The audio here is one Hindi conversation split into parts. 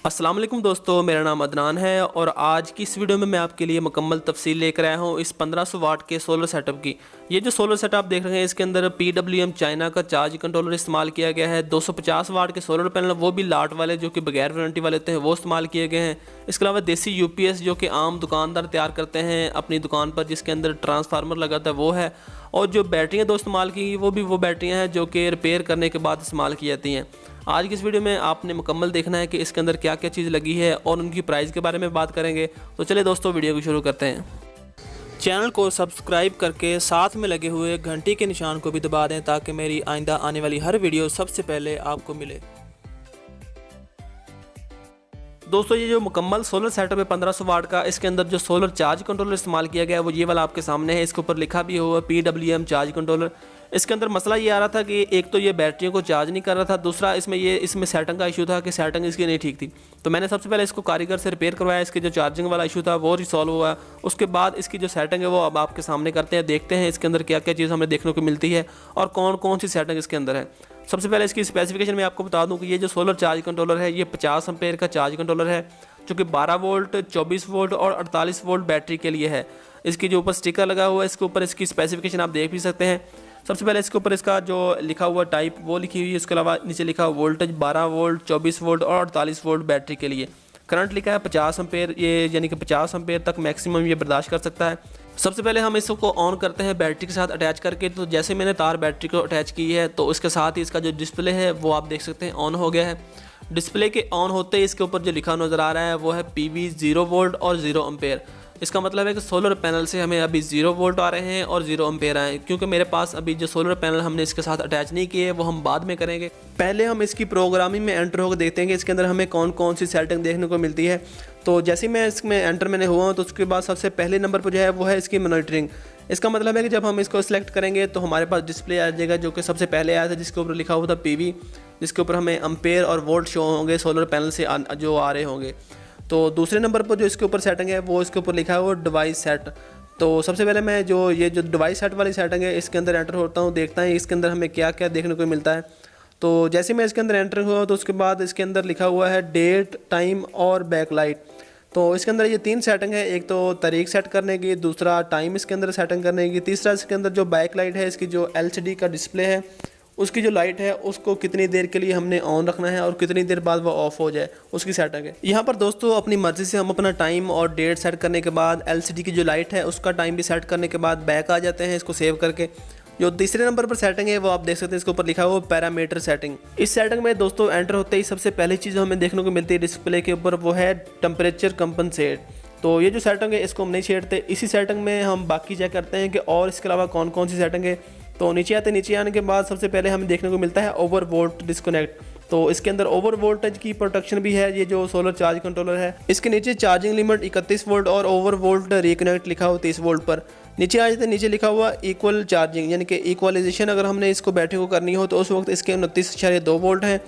अस्सलाम वालेकुम दोस्तों, मेरा नाम अदनान है और आज की इस वीडियो में मैं आपके लिए मुकम्मल तफसील लेकर आया हूँ इस 1500 वाट के सोलर सेटअप की। ये जो सोलर सेटअप देख रहे हैं इसके अंदर PWM चाइना का चार्ज कंट्रोलर इस्तेमाल किया गया है। 250 वाट के सोलर पैनल, वो भी लाट वाले जो कि बगैर वारंटी वाले होते हैं, वो इस्तेमाल किए गए हैं। इसके अलावा देसी UPS जो कि आम दुकानदार तैयार करते हैं अपनी दुकान पर, जिसके अंदर ट्रांसफार्मर लगा था, वो है। और जो बैटरियाँ दो इस्तेमाल की वो बैटरियाँ हैं जो कि रिपेयर करने के बाद इस्तेमाल की जाती हैं। आज की इस वीडियो में आपने मुकम्मल देखना है कि इसके अंदर क्या क्या चीज़ लगी है और उनकी प्राइस के बारे में बात करेंगे। तो चलिए दोस्तों, वीडियो को शुरू करते हैं। चैनल को सब्सक्राइब करके साथ में लगे हुए घंटी के निशान को भी दबा दें ताकि मेरी आइंदा आने वाली हर वीडियो सबसे पहले आपको मिले। दोस्तों, ये जो मुकम्मल सोलर सेटअप है 1500 वाट का, इसके अंदर जो सोलर चार्ज कंट्रोलर इस्तेमाल किया गया है वो ये वाला आपके सामने है। इसके ऊपर लिखा भी हुआ PWM चार्ज कंट्रोलर। इसके अंदर मसला ये आ रहा था कि एक तो ये बैटरियों को चार्ज नहीं कर रहा था, दूसरा इसमें सेटिंग का इशू था कि सेटिंग इसकी नहीं ठीक थी। तो मैंने सबसे पहले इसको कारीगर से रिपेयर करवाया, इसके जो चार्जिंग वाला इशू था वो रिसॉल्व हुआ। उसके बाद इसकी जो सेटिंग है वो अब आपके सामने करते हैं, देखते हैं इसके अंदर क्या क्या चीज़ हमें देखने को मिलती है और कौन कौन सी सेटिंग इसके अंदर है। सबसे पहले इसकी स्पेसिफिकेशन में आपको बता दूं कि ये जो सोलर चार्ज कंट्रोलर है ये 50 एम्पेयर का चार्ज कंट्रोलर है, जो कि 12 वोल्ट, 24 वोल्ट और 48 वोल्ट बैटरी के लिए है। इसकी जो ऊपर स्टिकर लगा हुआ है, इसके ऊपर इसकी स्पेसिफिकेशन आप देख भी सकते हैं। सबसे पहले इसके ऊपर इसका जो लिखा हुआ टाइप वो लिखी हुई है। इसके अलावा नीचे लिखा हुआ वोल्टेज 12 वोल्ट, 24 वोल्ट और 48 वोल्ट बैटरी के लिए। करंट लिखा है 50 एम्पेयर, ये यानी कि 50 एम्पेयर तक मैक्सिमम ये बर्दाश्त कर सकता है। सबसे पहले हम इसको ऑन करते हैं बैटरी के साथ अटैच करके। तो जैसे मैंने तार बैटरी को अटैच की है तो उसके साथ ही इसका जो डिस्प्ले है वो आप देख सकते हैं ऑन हो गया है। डिस्प्ले के ऑन होते ही इसके ऊपर जो लिखा नज़र आ रहा है वो है PV 0 वोल्ट और 0 एम्पेयर। इसका मतलब है कि सोलर पैनल से हमें अभी 0 वोल्ट आ रहे हैं और 0 एम्पेयर आए, क्योंकि मेरे पास अभी जो सोलर पैनल हमने इसके साथ अटैच नहीं किए वो हम बाद में करेंगे। पहले हम इसकी प्रोग्रामिंग में एंटर होकर देखते हैं कि इसके अंदर हमें कौन कौन सी सेटिंग देखने को मिलती है। तो जैसे ही मैं इसमें एंटर मैंने हुआ हूँ तो उसके बाद सबसे पहले नंबर पर जो है वो है इसकी मॉनिटरिंग। इसका मतलब है कि जब हम इसको सिलेक्ट करेंगे तो हमारे पास डिस्प्ले आ जाएगा जो कि सबसे पहले आया था, जिसके ऊपर लिखा हुआ था PV, जिसके ऊपर हमें एम्पेयर और वोल्ट शो होंगे सोलर पैनल से जो आ रहे होंगे। तो दूसरे नंबर पर जो इसके ऊपर सेटिंग है वो इसके ऊपर लिखा है वो डिवाइस सेट। तो सबसे पहले मैं ये जो डिवाइस सेट वाली सेटिंग है इसके अंदर एंटर होता हूँ, देखता है इसके अंदर हमें क्या क्या देखने को मिलता है। तो जैसे मैं इसके अंदर एंटर हुआ तो उसके बाद इसके अंदर लिखा हुआ है डेट, टाइम और बैकलाइट। तो इसके अंदर ये 3 सेटिंग है, एक तो तारीख सेट करने की, दूसरा टाइम इसके अंदर सेटिंग करने की, तीसरा इसके अंदर जो बैकलाइट है इसकी जो LCD का डिस्प्ले है उसकी जो लाइट है उसको कितनी देर के लिए हमने ऑन रखना है और कितनी देर बाद वो ऑफ हो जाए उसकी सेटिंग है। यहाँ पर दोस्तों अपनी मर्ज़ी से हम अपना टाइम और डेट सेट करने के बाद LCD की जो लाइट है उसका टाइम भी सेट करने के बाद बैक आ जाते हैं इसको सेव करके। जो तीसरे नंबर पर सेटिंग है वो आप देख सकते हैं, इसके ऊपर लिखा हुआ पैरामीटर सेटिंग। इस सेटिंग में दोस्तों एंटर होते ही सबसे पहली चीज़ हमें देखने को मिलती है डिस्प्ले के ऊपर वो है टेम्परेचर कंपनसेट। तो ये जो सेटिंग है इसको हम नहीं छेड़ते, इसी सेटिंग में हम बाकी चेक करते हैं कि और इसके अलावा कौन कौन सी सेटिंग है। तो नीचे आने के बाद सबसे पहले हमें देखने को मिलता है ओवर वोल्ट डिस्कनेक्ट। तो इसके अंदर ओवर वोल्टेज की प्रोटेक्शन भी है, ये जो सोलर चार्ज कंट्रोलर है। इसके नीचे चार्जिंग लिमिट 31 वोल्ट और ओवर वोल्ट रिकनेक्ट लिखा हुआ 30 वोल्ट पर। नीचे आ जाते हैं, नीचे लिखा हुआ इक्वल चार्जिंग, यानी कि इक्वलाइजेशन अगर हमने इसको बैटरी को करनी हो तो उस वक्त इसके 29.2 वोल्ट हैं।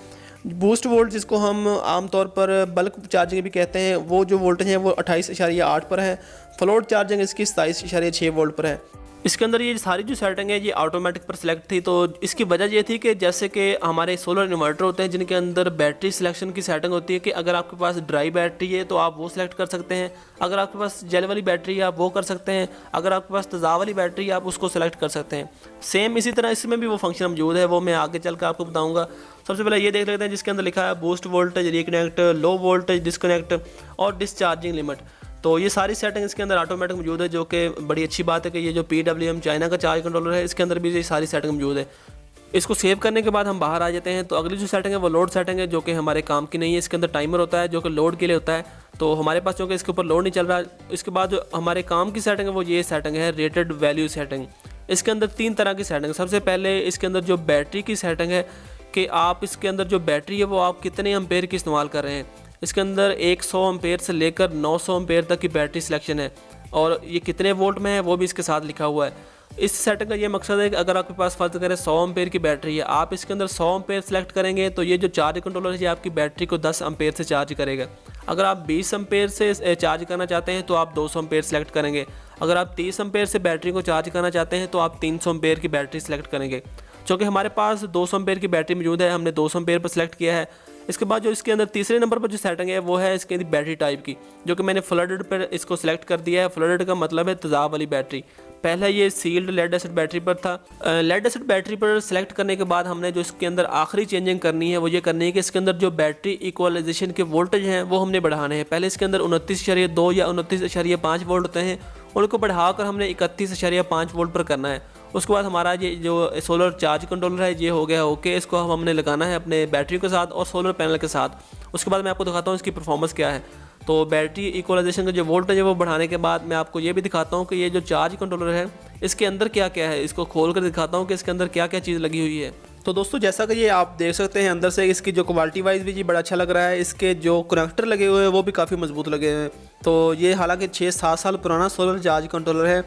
बूस्ट वोल्ट जिसको हम आमतौर पर बल्क चार्जिंग भी कहते हैं, वो जो वोल्टेज है वो 28.8 पर है। फ्लोट चार्जिंग इसकी 27.6 वोल्ट पर है। इसके अंदर ये सारी जो सेटिंग है ये ऑटोमेटिक पर सिलेक्ट थी। तो इसकी वजह ये थी कि जैसे कि हमारे सोलर इन्वर्टर होते हैं जिनके अंदर बैटरी सिलेक्शन की सेटिंग होती है कि अगर आपके पास ड्राई बैटरी है तो आप वो सिलेक्ट कर सकते हैं, अगर आपके पास जेल वाली बैटरी है आप वो कर सकते हैं, अगर आपके पास तेज़ाब वाली बैटरी है आप उसको सिलेक्ट कर सकते हैं। सेम इसी तरह इसमें भी वो फंक्शन मौजूद है, वो मैं आगे चल कर आपको बताऊँगा। सबसे पहले ये देख लेते हैं जिसके अंदर लिखा है boost voltage reconnect, low voltage disconnect और डिस्चार्जिंग लिमिट। तो ये सारी सेटिंग इसके अंदर ऑटोमेटिक मौजूद है, जो कि बड़ी अच्छी बात है कि ये जो PWM चाइना का चार्ज कंट्रोलर है इसके अंदर भी ये सारी सेटिंग मौजूद है। इसको सेव करने के बाद हम बाहर आ जाते हैं। तो अगली जो सेटिंग है वो लोड सेटिंग है, जो कि हमारे काम की नहीं है। इसके अंदर टाइमर होता है जो कि लोड के लिए होता है, तो हमारे पास चूँकि इसके ऊपर लोड नहीं चल रहा। इसके बाद जो हमारे काम की सेटिंग है वो ये सेटिंग है रेटेड वैल्यू सेटिंग। इसके अंदर 3 तरह की सेटिंग। सबसे पहले इसके अंदर जो बैटरी की सेटिंग है कि आप इसके अंदर जो बैटरी है वो आप कितने एम्पेयर की इस्तेमाल कर रहे हैं। इसके अंदर 100 एम्पेयर से लेकर 900 एम्पेयर तक की बैटरी सिलेक्शन है और ये कितने वोल्ट में है वो भी इसके साथ लिखा हुआ है। इस सेटिंग का ये मकसद है कि अगर आपके पास फ़र्ज़ करें 100 एम्पेयर की बैटरी है, आप इसके अंदर 100 एम्पेयर सेलेक्ट करेंगे तो ये जो चार्ज कंट्रोलर है ये आपकी बैटरी को 10 एम्पेयर से चार्ज करेगा। अगर आप 20 एम्पेयर से चार्ज करना चाहते हैं तो आप 200 एम्पेयर सेलेक्ट करेंगे। अगर आप 30 एम्पेयर से बैटरी को चार्ज करना चाहते हैं तो आप 300 एम्पेयर की बैटरी सेलेक्ट करेंगे। चूँकि हमारे पास 200 एम्पेयर की बैटरी मौजूद है, हमने 200 एम्पेयर पर सिलेक्ट किया है। इसके बाद जो इसके अंदर तीसरे नंबर पर जो सेटिंग है वो है इसके बैटरी टाइप की, जो कि मैंने फ्लडेड पर इसको सिलेक्ट कर दिया है। फ्लडेड का मतलब है तेज़ाब वाली बैटरी। पहले ये सील्ड लेड एसिड बैटरी पर था। लेड एसिड बैटरी पर सिलेक्ट करने के बाद हमने जो इसके अंदर आखिरी चेंजिंग करनी है वो ये करनी है कि इसके अंदर जो बैटरी इक्वलाइजेशन के वोल्टेज हैं वो हमने बढ़ाने हैं। पहले इसके अंदर 29.2 या 29.5 वोल्ट होते हैं, उनको बढ़ाकर हमने 31.5 वोल्ट पर करना है। उसके बाद हमारा ये जो सोलर चार्ज कंट्रोलर है ये हो गया ओके। इसको हमने लगाना है अपने बैटरी के साथ और सोलर पैनल के साथ। उसके बाद मैं आपको दिखाता हूँ इसकी परफॉर्मेंस क्या है। तो बैटरी इक्वलाइजेशन का जो वोल्टेज है वो बढ़ाने के बाद मैं आपको ये भी दिखाता हूँ कि ये जो चार्ज कंट्रोलर है इसके अंदर क्या क्या है। इसको खोल कर दिखाता हूँ कि इसके अंदर क्या क्या चीज़ लगी हुई है। तो दोस्तों जैसा कि ये आप देख सकते हैं अंदर से इसकी जो क्वालिटी वाइज भी ये बड़ा अच्छा लग रहा है। इसके जो कनेक्टर लगे हुए हैं वो भी काफ़ी मजबूत लगे हुए हैं। तो ये हालांकि 6-7 साल पुराना सोलर चार्ज कंट्रोलर है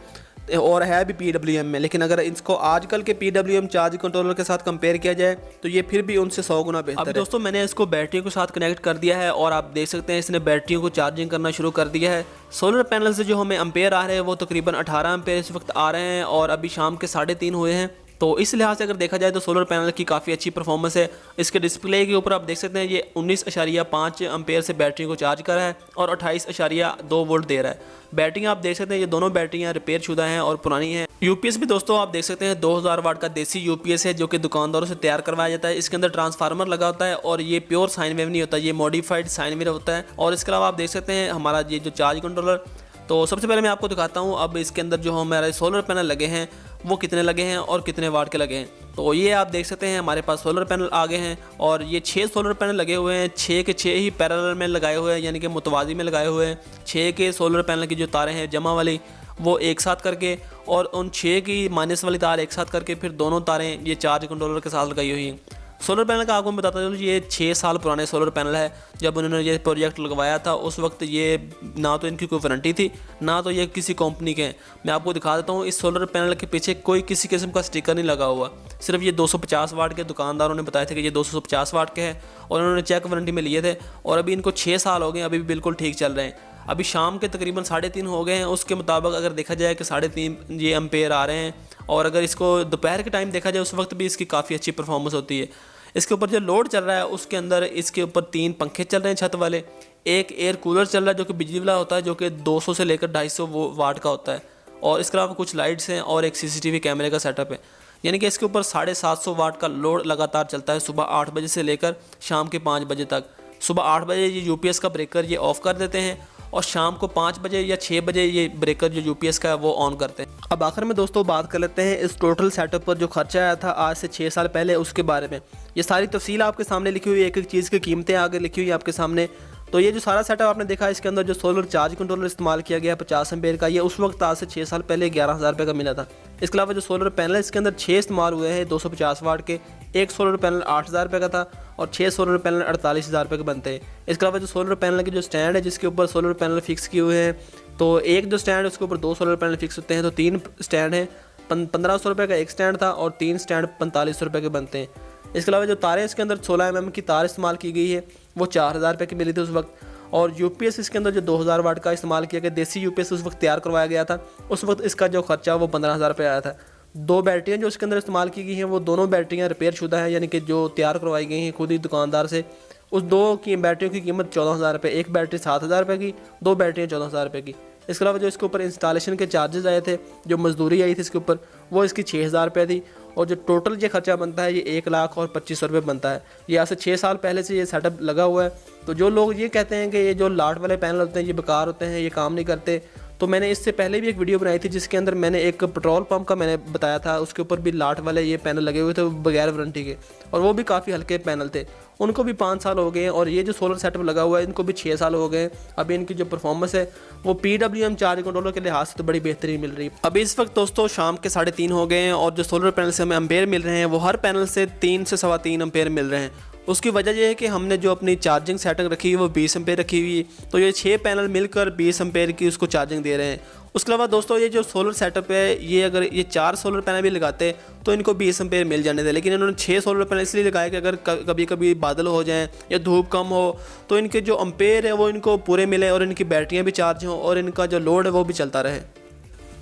और है भी PWM में, लेकिन अगर इसको आजकल के PWM चार्ज कंट्रोलर के साथ कंपेयर किया जाए तो ये फिर भी उनसे 100 गुना बेहतर है। दोस्तों मैंने इसको बैटरियों के साथ कनेक्ट कर दिया है और आप देख सकते हैं इसने बैटरियों को चार्जिंग करना शुरू कर दिया है। सोलर पैनल से जो हमें एम्पेयर आ रहे हैं वो तकरीबन 18 एम्पेयर इस वक्त आ रहे हैं और अभी शाम के 3:30 हुए हैं। तो इस लिहाज से अगर देखा जाए तो सोलर पैनल की काफ़ी अच्छी परफॉर्मेंस है। इसके डिस्प्ले के ऊपर आप देख सकते हैं ये 19.5 एम्पेयर से बैटरी को चार्ज कर रहा है और 28.2 वोल्ट दे रहा है। बैटरी आप देख सकते हैं ये दोनों बैटरियाँ रिपेयर शुदा हैं और पुरानी हैं। यूपीएस भी दोस्तों आप देख सकते हैं 2000 वाट का देसी यूपीएस है जो कि दुकानदारों से तैयार करवाया जाता है। इसके अंदर ट्रांसफार्मर लगा होता है और ये प्योर साइन वेव नहीं होता, ये मॉडिफाइड साइन वेव होता है। और इसके अलावा आप देख सकते हैं हमारा ये जो चार्ज कंट्रोलर, तो सबसे पहले मैं आपको दिखाता हूँ अब इसके अंदर जो हमारे सोलर पैनल लगे हैं वो कितने लगे हैं और कितने वाट के लगे हैं। तो ये आप देख सकते हैं हमारे पास सोलर पैनल आ गए हैं और ये 6 सोलर पैनल लगे हुए हैं। 6 के 6 ही पैरेलल में लगाए हुए हैं, यानी कि मुतवाज़ी में लगाए हुए हैं। 6 के सोलर पैनल की जो तारें हैं जमा वाली वो एक साथ करके और उन 6 की माइनस वाली तार एक साथ करके फिर दोनों तारें ये चार्ज कंट्रोलर के साथ लगाई हुई हैं। सोलर पैनल का आपको मैं बताता चलूँ ये 6 साल पुराने सोलर पैनल है। जब उन्होंने ये प्रोजेक्ट लगवाया था उस वक्त ये ना तो इनकी कोई वारंटी थी ना तो ये किसी कंपनी के हैं। मैं आपको दिखा देता हूँ इस सोलर पैनल के पीछे कोई किसी किस्म का स्टिकर नहीं लगा हुआ, सिर्फ ये 250 वाट के दुकानदारों ने बताया था कि ये 250 वाट के हैं और उन्होंने चेक वारंटी में लिए थे और अभी इनको 6 साल हो गए, अभी भी बिल्कुल ठीक चल रहे हैं। अभी शाम के तकरीबन 3:30 हो गए हैं। उसके मुताबिक अगर देखा जाए कि 3.5 ये एम्पेयर आ रहे हैं और अगर इसको दोपहर के टाइम देखा जाए उस वक्त भी इसकी काफ़ी अच्छी परफॉर्मेंस होती है। इसके ऊपर जो लोड चल रहा है उसके अंदर इसके ऊपर 3 पंखे चल रहे हैं छत वाले, एक एयर कूलर चल रहा है जो कि बिजली वाला होता है जो कि 200 से लेकर 250 वाट का होता है और इसके अलावा कुछ लाइट्स हैं और एक CCTV कैमरे का सेटअप है। यानी कि इसके ऊपर 750 वाट का लोड लगातार चलता है सुबह 8 बजे से लेकर शाम के 5 बजे तक। सुबह 8 बजे ये UPS का ब्रेकर ये ऑफ़ कर देते हैं और शाम को 5 बजे या 6 बजे ये ब्रेकर जो UPS का है वो ऑन करते हैं। अब आखिर में दोस्तों बात कर लेते हैं इस टोटल सेटअप पर जो खर्चा आया था आज से 6 साल पहले उसके बारे में। ये सारी तफसील आपके सामने लिखी हुई है, एक एक चीज़ की कीमतें आगे लिखी हुई है आपके सामने। तो ये जो सारा सेटअप आपने देखा इसके अंदर जो सोलर चार्ज कंट्रोलर इस्तेमाल किया गया 50 एम्पेयर का, ये उस वक्त आज से 6 साल पहले 11,000 रुपये का मिला था। इसके अलावा जो सोलर पैनल इसके अंदर 6 इस्तेमाल हुए हैं 250 वाट के, एक सोलर पैनल 8,000 रुपये का था और 6 सोलर पैनल 48,000 रुपये के बनते हैं। इसके अलावा जो सोलर पैनल के जो स्टैंड है जिसके ऊपर सोलर पैनल फिक्स किए हुए हैं, तो एक जो स्टैंड है उसके ऊपर 2 सोलर पैनल फिक्स होते हैं, तो 3 स्टैंड हैं। 1500 रुपये का एक स्टैंड था और 3 स्टैंड 4500 रुपये के बनते हैं। इसके अलावा जो तारें इसके अंदर 16 mm की तार इस्तेमाल की गई है वो 4,000 रुपये की मिली थी उस वक्त। और UPS इसके अंदर जो 2000 वाट का इस्तेमाल किया गया देसी UPS उस वक्त तैयार करवाया गया था, उस वक्त इसका जो खर्चा वो 15,000 रुपये आया था। 2 बैटरियाँ जो इसके अंदर इस्तेमाल की गई हैं वो दोनों बैटरियाँ रिपेयर शुदा हैं, यानी कि जो तैयार करवाई गई हैं खुद ही दुकानदार से। उस 2 की बैटरियों की कीमत 14,000 रुपये, एक बैटरी 7,000 रुपये की, 2 बैटरियाँ 14,000 रुपये की। इसके अलावा जो इसके ऊपर इंस्टॉलेशन के चार्जेस आए थे, जो मजदूरी आई थी इसके ऊपर, वो इसकी 6,000 रुपये थी और जो टोटल ये खर्चा बनता है ये 1,25,000 रुपये बनता है। ये आज से 6 साल पहले से ये सेटअप लगा हुआ है। तो जो लोग ये कहते हैं कि ये जो लाट वाले पैनल होते हैं ये बेकार होते हैं, ये काम नहीं करते, तो मैंने इससे पहले भी एक वीडियो बनाई थी जिसके अंदर मैंने एक पेट्रोल पंप का मैंने बताया था, उसके ऊपर भी लाट वाले ये पैनल लगे हुए थे बगैर वारंटी के और वो भी काफ़ी हल्के पैनल थे, उनको भी 5 साल हो गए हैं। और ये जो सोलर सेटअप लगा हुआ है इनको भी 6 साल हो गए हैं। अभी इनकी जो परफॉर्मेंस है वो PWM चार्ज कंट्रोलर के लिहाज से तो बड़ी बेहतरीन मिल रही है। अभी इस वक्त दोस्तों शाम के 3:30 हो गए हैं और जो सोलर पैनल से हमें एम्पेयर मिल रहे हैं वो हर पैनल से 3 से 3.25 एम्पेयर मिल रहे हैं। उसकी वजह यह है कि हमने जो अपनी चार्जिंग सेटिंग रखी है वो 20 एम्पेयर रखी हुई है, तो ये 6 पैनल मिलकर 20 एम्पेयर की उसको चार्जिंग दे रहे हैं। उसके अलावा दोस्तों ये जो सोलर सेटअप है ये अगर ये 4 सोलर पैनल भी लगाते तो इनको 20 एम्पेयर मिल जाने थे, लेकिन इन्होंने 6 सोलर पैनल इसलिए लगाए कि अगर कभी कभी बादल हो जाएं या धूप कम हो तो इनके जो एम्पेयर है वो इनको पूरे मिले और इनकी बैटरियाँ भी चार्ज हों और इनका जो लोड है वो भी चलता रहे।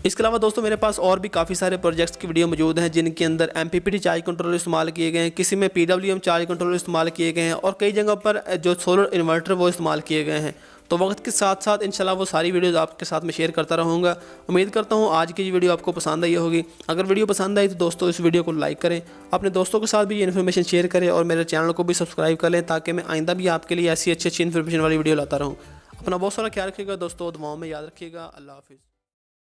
इसके अलावा दोस्तों मेरे पास और भी काफ़ी सारे प्रोजेक्ट्स की वीडियो मौजूद हैं जिनके अंदर MPPT चार्ज कंट्रोलर इस्तेमाल किए गए हैं, किसी में PWM चार्ज कंट्रोलर इस्तेमाल किए गए हैं और कई जगह पर जो सोलर इन्वर्टर वो इस्तेमाल किए गए हैं। तो वक्त के साथ साथ इंशाल्लाह वो सारी वीडियोज़ आपके साथ में शेयर करता रहूँगा। उम्मीद करता हूँ आज की ये वीडियो आपको पसंद आई होगी। अगर वीडियो पसंद आई तो दोस्तों इस वीडियो को लाइक करें, अपने दोस्तों के साथ भी ये इन्फॉर्मेशन शेयर करें और मेरे चैनल को भी सब्सक्राइब कर लें ताकि मैं आइंदा भी आपके लिए ऐसी अच्छी इन्फॉर्मेशन वाली वीडियो लाता रहूँ। अपना बहुत सारा ख्याल रखिएगा दोस्तों, दुआओं में याद रखिएगा। अल्लाह हाफिज़।